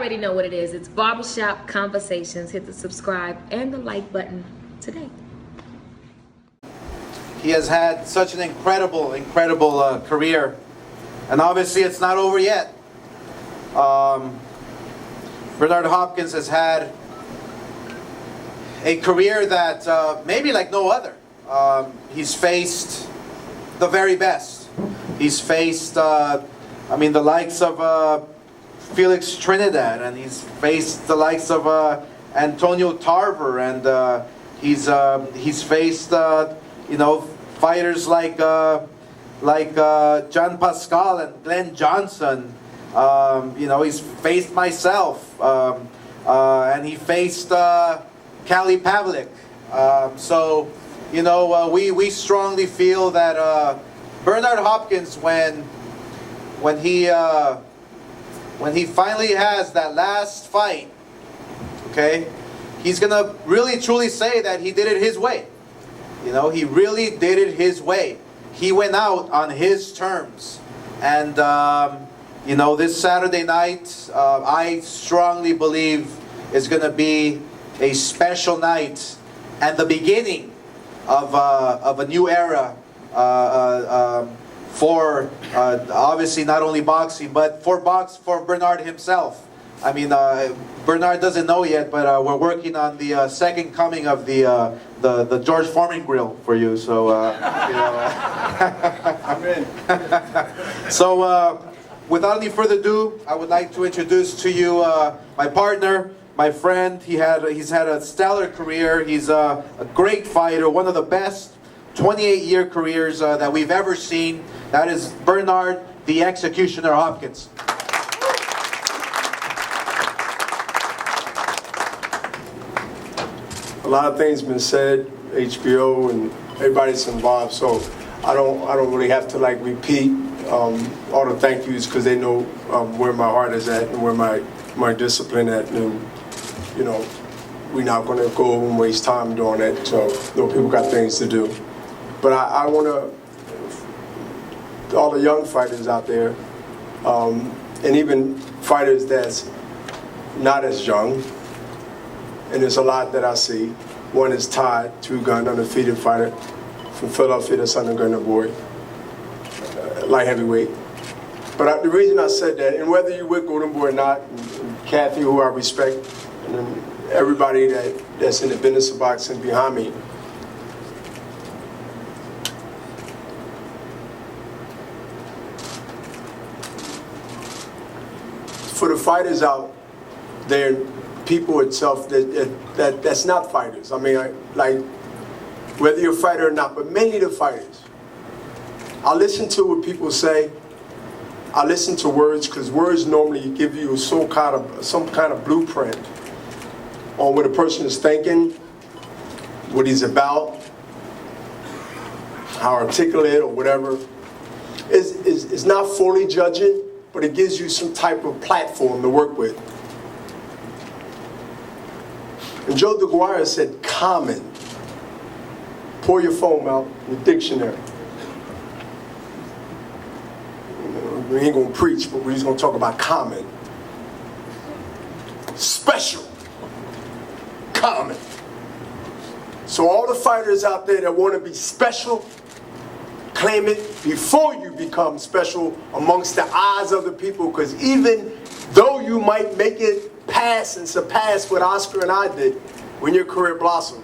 already know what it is. It's Barbershop Conversations. Hit the subscribe and the like button today. He has had such an incredible career. And obviously it's not over yet. Bernard Hopkins has had a career that maybe like no other. He's faced the very best. He's faced, the likes of Felix Trinidad, and he's faced the likes of Antonio Tarver, and he's faced fighters like John Pascal and Glenn Johnson. He's faced myself, and he faced Kali Pavlik. We strongly feel that Bernard Hopkins, when he finally has that last fight, okay, he's gonna really truly say that he did it his way. He really did it his way. He went out on his terms. And, this Saturday night, I strongly believe is going to be a special night and the beginning of a new era for obviously not only boxing, but for Bernard himself. Bernard doesn't know yet, but we're working on the second coming of the George Foreman grill for you. So, I'm in. So, without any further ado, I would like to introduce to you my partner, my friend. He's had a stellar career. He's a great fighter, one of the best 28-year careers that we've ever seen. That is Bernard the Executioner Hopkins. A lot of things been said, HBO and everybody's involved, so I don't really have to repeat all the thank yous, because they know where my heart is at and where my discipline at, and we're not going to go and waste time doing that. So people got things to do, but I want to, all the young fighters out there, and even fighters that's not as young. And there's a lot that I see. One is Todd, two-gun, undefeated fighter from Philadelphia, that's undergun boy, light heavyweight. But the reason I said that, and whether you're with Golden Boy or not, and Kathy, who I respect, and everybody that's in the business of boxing behind me, for the fighters out there, people itself that's not fighters. Whether you're a fighter or not, but mainly the fighters. I listen to what people say. I listen to words, because words normally give you some kind of blueprint on what a person is thinking, what he's about, how articulate or whatever. It's not fully judging, but it gives you some type of platform to work with. And Joe DeGuara said, common. Pour your phone out, your dictionary. We ain't gonna preach, but we're just gonna talk about common. Special. Common. So all the fighters out there that wanna be special, claim it before you become special amongst the eyes of the people, because even though you might make it pass and surpass what Oscar and I did when your career blossomed,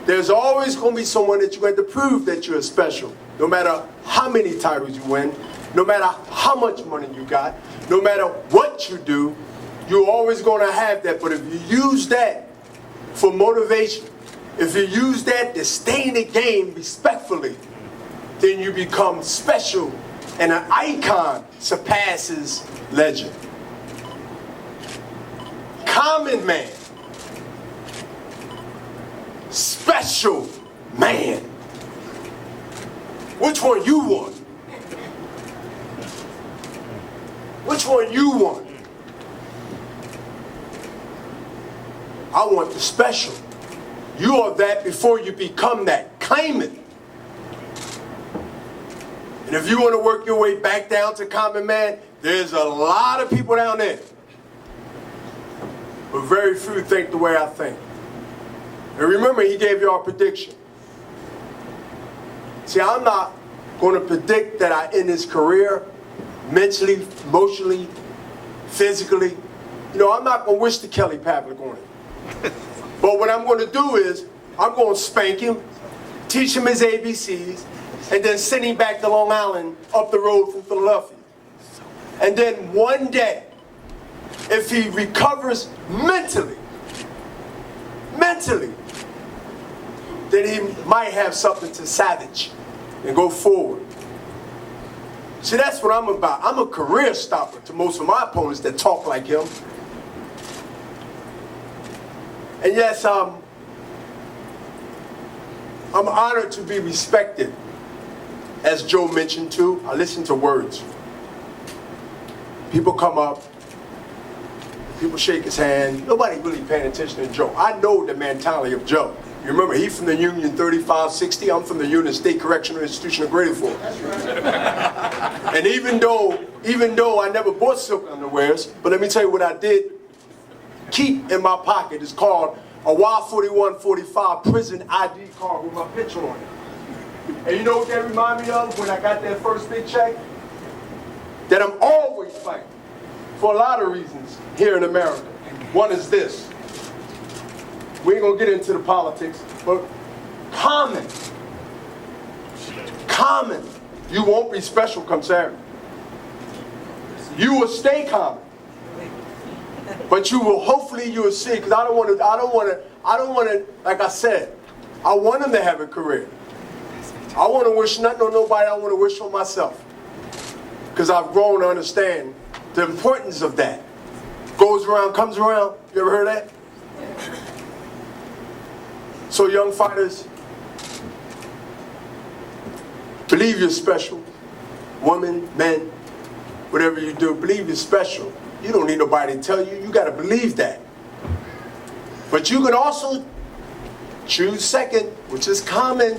there's always going to be someone that you're going to prove that you're special. No matter how many titles you win, no matter how much money you got, no matter what you do, you're always going to have that. But if you use that for motivation, if you use that to stay in the game respectfully, then you become special, and an icon surpasses legend. Common man. Special man. Which one you want? Which one you want? I want the special. You are that before you become that. Claim it. And if you want to work your way back down to common man, there's a lot of people down there. but very few think the way I think. And remember, he gave y'all a prediction. See, I'm not going to predict that I end his career mentally, emotionally, physically. You know, I'm not going to wish the Kelly Pavlik on it. But what I'm going to do is, I'm going to spank him, teach him his ABCs, and then send him back to Long Island up the road from Philadelphia. And then one day, if he recovers mentally, then he might have something to savage and go forward. See, that's what I'm about. I'm a career stopper to most of my opponents that talk like him. And yes, I'm honored to be respected. As Joe mentioned too, I listen to words. People come up, people shake his hand. Nobody really paying attention to Joe. I know the mentality of Joe. You remember, he's from the Union 3560. I'm from the Union State Correctional Institution of Greater Falls. And even though I never bought silk underwears, but let me tell you what I did keep in my pocket. It's called a Y4145 prison ID card with my picture on it. And you know what that reminded me of when I got that first big check? That I'm always fighting for a lot of reasons here in America. One is this. We ain't gonna get into the politics, but common. You won't be special come Saturday. You will stay common. But you will, hopefully you will see, because I don't want to, like I said, I want him to have a career. I want to wish nothing on nobody, I want to wish on myself. Because I've grown to understand the importance of that. Goes around, comes around. You ever heard that? So young fighters, believe you're special. Women, men, whatever you do, believe you're special. You don't need nobody to tell you. You got to believe that. But you can also choose second, which is common.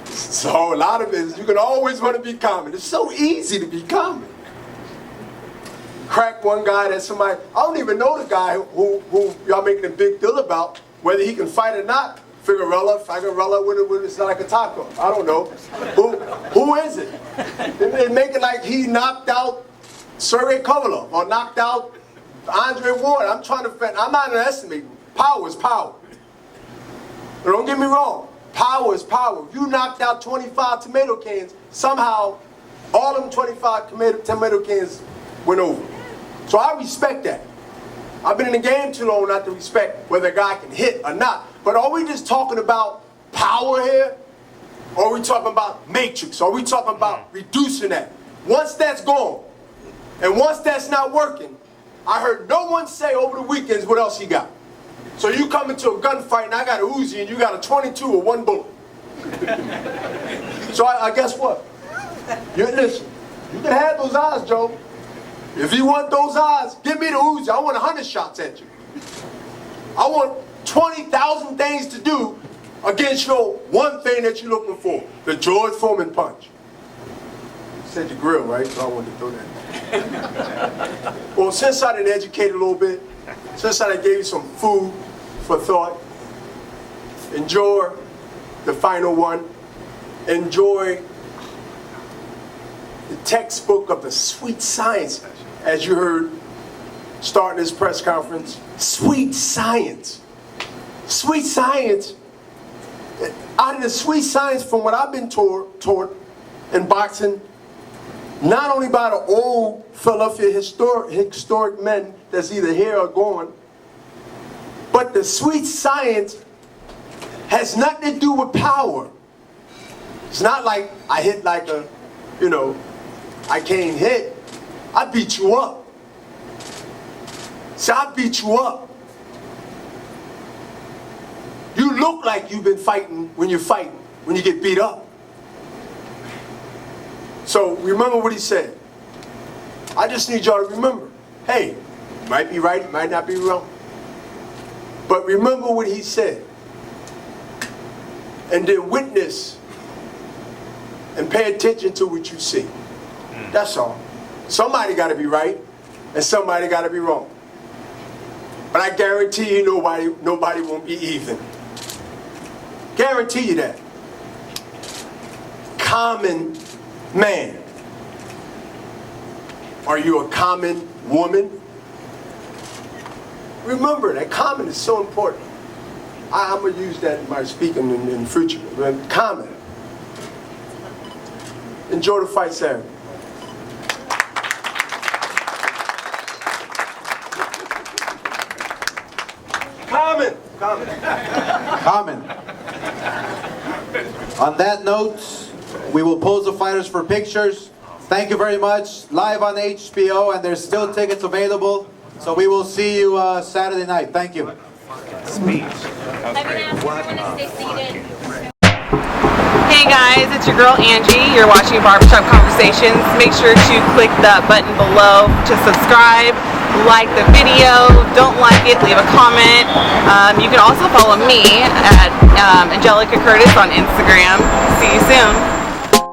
So a lot of it is you can always want to be common. It's so easy to be common. Crack one guy that somebody, I don't even know the guy who y'all making a big deal about, whether he can fight or not. Figueroa, it's not like a taco. I don't know. Who is it? They make it like he knocked out Sergey Kovalev or knocked out Andre Ward. I'm not underestimating. Power is power. But don't get me wrong. Power is power. If you knocked out 25 tomato cans, somehow all them 25 tomato cans went over. So I respect that. I've been in the game too long not to respect whether a guy can hit or not. But are we just talking about power here? Or are we talking about matrix? Or are we talking about reducing that? Once that's gone, and once that's not working, I heard no one say over the weekends what else he got. So you come into a gunfight and I got a Uzi and you got a 22 or one bullet. So I guess what? Listen, you can have those eyes, Joe. If you want those eyes, give me the Uzi. I want 100 shots at you. I want 20,000 things to do against your one thing that you're looking for, the George Foreman punch. You said your grill, right? So I wanted to throw that. Well, since I done educated a little bit, since I done gave you some food for thought, enjoy the final one. Enjoy the textbook of the sweet science, as you heard starting this press conference. Sweet science. Sweet science. Out of the sweet science, from what I've been taught in boxing, not only by the old Philadelphia historic men that's either here or gone, but the sweet science has nothing to do with power. It's not like I hit like a, I can't hit. I beat you up. See, I beat you up. You look like you've been fighting when you're fighting, when you get beat up. So remember what he said. I just need y'all to remember. Hey, you might be right, you might not be wrong. But remember what he said. And then witness and pay attention to what you see. That's all. Somebody got to be right and somebody got to be wrong. But I guarantee you nobody won't be even. Guarantee you that. Common man. Are you a common woman? Remember that common is so important. I'm going to use that in my speaking in the future. Common. Enjoy the fight, Sarah. Common. On that note, we will pose the fighters for pictures. Thank you very much. Live on HBO, and there's still tickets available. So we will see you Saturday night. Thank you. Hey guys, it's your girl Angie. You're watching Barbershop Conversations. Make sure to click that button below to subscribe, like the video. Don't like it, leave a comment. You can also follow me at Angelica Curtis on Instagram. See you soon.